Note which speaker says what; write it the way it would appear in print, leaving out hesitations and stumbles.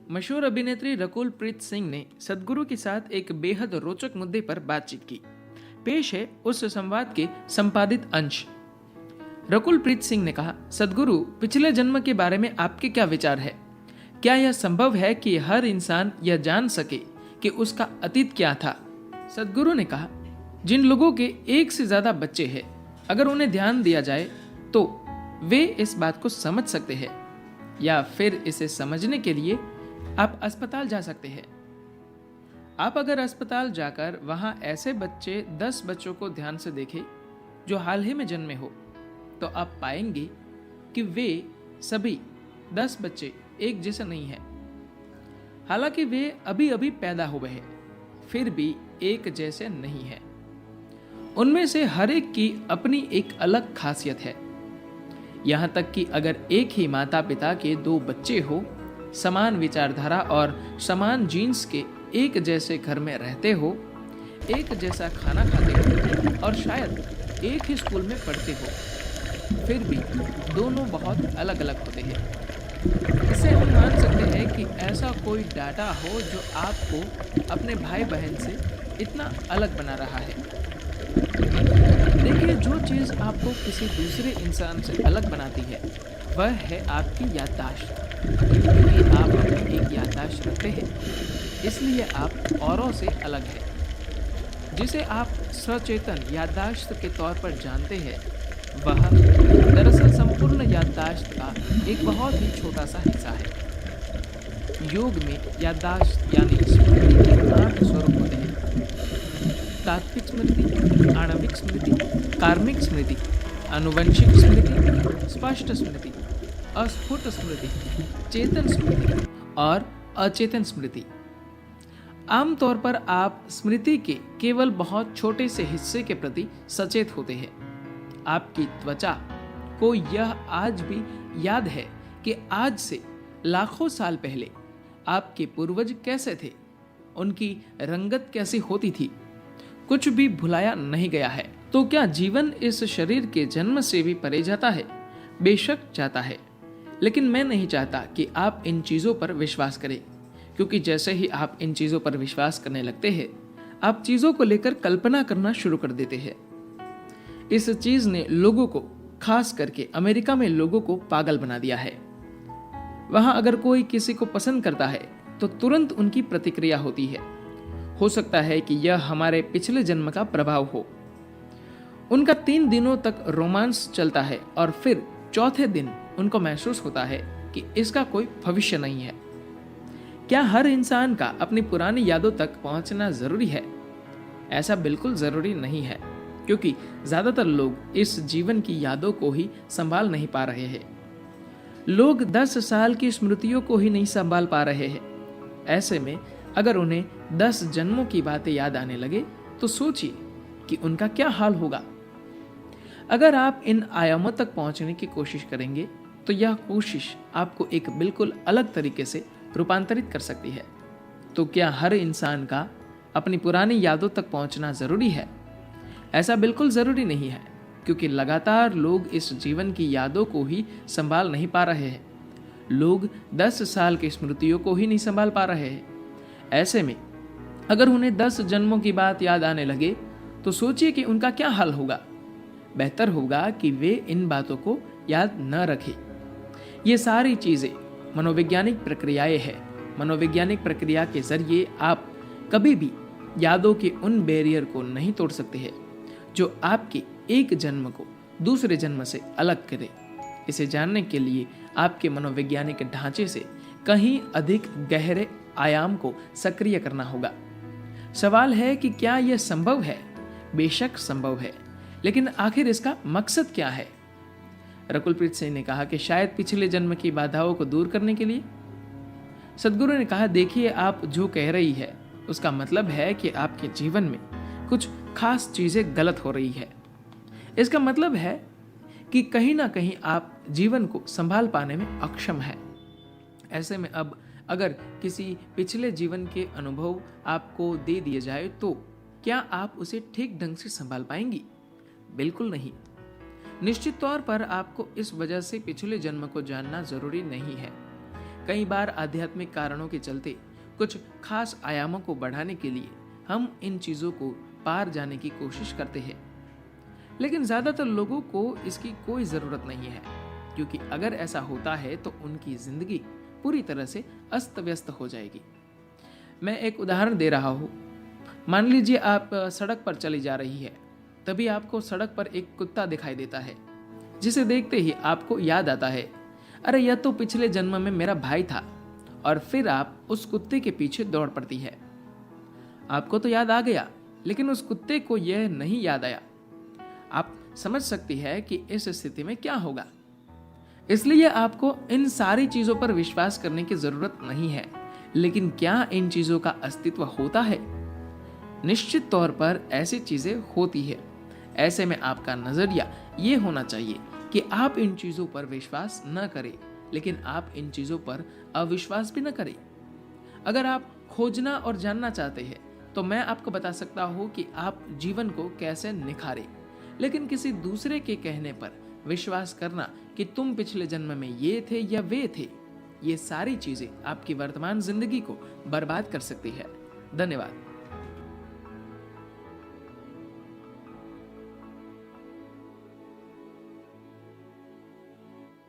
Speaker 1: मशहूर अभिनेत्री रकुल प्रीत सिंह ने सदगुरु के साथ एक बेहद रोचक मुद्दे पर बातचीत की। पेश है उस संवाद के संपादित अंश। रकुल प्रीत सिंह ने कहा, सदगुरु, पिछले जन्म के बारे में आपके क्या विचार है? क्या यह संभव है कि हर इंसान यह जान सके कि उसका अतीत क्या था? सदगुरु ने कहा, जिन लोगों के एक से ज्यादा बच्चे हैं, अगर उन्हें ध्यान दिया जाए तो वे इस बात को समझ सकते हैं, या फिर इसे समझने के लिए आप अस्पताल जा सकते हैं। आप अगर अस्पताल जाकर वहां ऐसे 10 बच्चों को ध्यान से देखें जो हाल ही में जन्मे हो, तो आप पाएंगे कि वे सभी 10 बच्चे एक जैसे नहीं हैं। हालांकि वे अभी अभी पैदा हुए हैं, फिर भी एक जैसे नहीं हैं। उनमें से हर एक की अपनी एक अलग खासियत है। यहां तक कि अगर एक ही माता पिता के 2 बच्चे हो, समान विचारधारा और समान जीन्स के एक जैसे घर में रहते हो, एक जैसा खाना खाते हो और शायद एक ही स्कूल में पढ़ते हो, फिर भी दोनों बहुत अलग अलग होते हैं। इससे हम मान सकते हैं कि ऐसा कोई डाटा हो जो आपको अपने भाई बहन से इतना अलग बना रहा है। देखिए, जो चीज़ आपको किसी दूसरे इंसान से अलग बनाती है वह है आपकी याददाश्त। क्योंकि आप अपनी एक याददाश्त रखते हैं, इसलिए आप औरों से अलग हैं। जिसे आप सचेतन याददाश्त के तौर पर जानते हैं, वह दरअसल संपूर्ण याददाश्त का एक बहुत ही छोटा सा हिस्सा है। योग में याददाश्त यानी स्मृति के 8 स्वरूप होते हैं: तात्विक स्मृति, आणविक स्मृति, कार्मिक स्मृति, आनुवंशिक स्मृति, स्पष्ट स्मृति, अस्फुट स्मृति, चेतन स्मृति और अचेतन स्मृति। आमतौर पर आप स्मृति के केवल बहुत छोटे से हिस्से के प्रति सचेत होते हैं। आपकी त्वचा को यह आज भी याद है कि आज से लाखों साल पहले आपके पूर्वज कैसे थे, उनकी रंगत कैसी होती थी। कुछ भी भुलाया नहीं गया है। तो क्या जीवन इस शरीर के जन्म से भी परे जाता है? बेशक जाता है, लेकिन मैं नहीं चाहता कि आप इन चीजों पर विश्वास करें, क्योंकि जैसे ही आप इन चीजों पर विश्वास करने लगते हैं, आप चीजों को लेकर कल्पना करना शुरू कर देते हैं। इस चीज ने लोगों को, खास करके अमेरिका में लोगों को पागल बना दिया है। वहां अगर कोई किसी को पसंद करता है तो तुरंत उनकी प्रतिक्रिया होती है। हो सकता है कि यह हमारे पिछले जन्म का प्रभाव हो। उनका 3 दिनों तक रोमांस चलता है और फिर चौथे दिन उनको महसूस होता है कि इसका कोई भविष्य नहीं है। क्या हर इंसान का अपनी पुरानी यादों तक पहुंचना जरूरी है? ऐसा बिल्कुल जरूरी नहीं है, क्योंकि ज्यादातर लोग इस जीवन की यादों को ही संभाल नहीं पा रहे हैं। लोग 10 साल की स्मृतियों को ही नहीं संभाल पा रहे हैं। ऐसे में अगर उन्हें 10 जन्मों की बातें याद आने लगे तो सोचिए कि उनका क्या हाल होगा। अगर आप इन आयामों तक पहुंचने की कोशिश करेंगे तो यह कोशिश आपको एक बिल्कुल अलग तरीके से रूपांतरित कर सकती है। तो क्या हर इंसान का अपनी पुरानी यादों तक पहुंचना जरूरी है? ऐसा बिल्कुल जरूरी नहीं है, क्योंकि लगातार लोग इस जीवन की यादों को ही संभाल नहीं पा रहे हैं। लोग 10 साल की स्मृतियों को ही नहीं संभाल पा रहे हैं। ऐसे में अगर उन्हें 10 जन्मों की बात याद आने लगे तो सोचिए कि उनका क्या हाल होगा। बेहतर होगा कि वे इन बातों को याद न रखें। ये सारी चीजें मनोवैज्ञानिक प्रक्रियाएं हैं। मनोवैज्ञानिक प्रक्रिया के जरिए आप कभी भी यादों के उन बैरियर को नहीं तोड़ सकते हैं जो आपके एक जन्म को दूसरे जन्म से अलग करे। इसे जानने के लिए आपके मनोवैज्ञानिक ढांचे से कहीं अधिक गहरे आयाम को सक्रिय करना होगा। सवाल है कि क्या यह संभव है? बेशक संभव है, लेकिन आखिर इसका मकसद क्या है? रकुल प्रीत सिंह ने कहा कि शायद पिछले जन्म की बाधाओं को दूर करने के लिए। सदगुरु ने कहा, देखिए, आप जो कह रही है उसका मतलब है कि आपके जीवन में कुछ खास चीजें गलत हो रही है। इसका मतलब है कि कहीं ना कहीं आप जीवन को संभाल पाने में अक्षम है। ऐसे में अब अगर किसी पिछले जीवन के अनुभव आपको दे दिए जाए तो क्या आप उसे ठीक ढंग से संभाल पाएंगी? बिल्कुल नहीं। निश्चित तौर पर आपको इस वजह से पिछले जन्म को जानना जरूरी नहीं है, कई बार आध्यात्मिक कारणों के चलते कुछ खास आयामों को बढ़ाने के लिए हम इन चीजों को पार जाने की कोशिश करते हैं, लेकिन ज्यादातर लोगों को इसकी कोई जरूरत नहीं है, क्योंकि अगर ऐसा होता है तो उनकी जिंदगी पूरी तरह से अस्त व्यस्त हो जाएगी। मैं एक उदाहरण दे रहा हूँ। मान लीजिए आप सड़क पर चली जा रही है, तभी आपको सड़क पर एक कुत्ता दिखाई देता है, जिसे देखते ही आपको याद आता है, अरे यह तो पिछले जन्म में मेरा भाई था, और फिर आप उस कुत्ते के पीछे दौड़ पड़ती है। आपको तो याद आ गया, लेकिन उस कुत्ते को यह नहीं याद आया। आप समझ सकती है कि इस स्थिति में क्या होगा। इसलिए आपको इन सारी चीजों पर विश्वास करने की जरूरत नहीं है, लेकिन क्या इन चीजों का अस्तित्व होता है? निश्चित तौर पर ऐसी चीजें होती है। ऐसे में आपका नजरिया ये होना चाहिए कि आप इन चीजों पर विश्वास न करें, लेकिन आप इन चीजों पर अविश्वास भी न करें। अगर आप खोजना और जानना चाहते हैं तो मैं आपको बता सकता हूँ कि आप जीवन को कैसे निखारें, लेकिन किसी दूसरे के कहने पर विश्वास करना कि तुम पिछले जन्म में ये थे या वे थे, ये सारी चीजें आपकी वर्तमान जिंदगी को बर्बाद कर सकती है। धन्यवाद।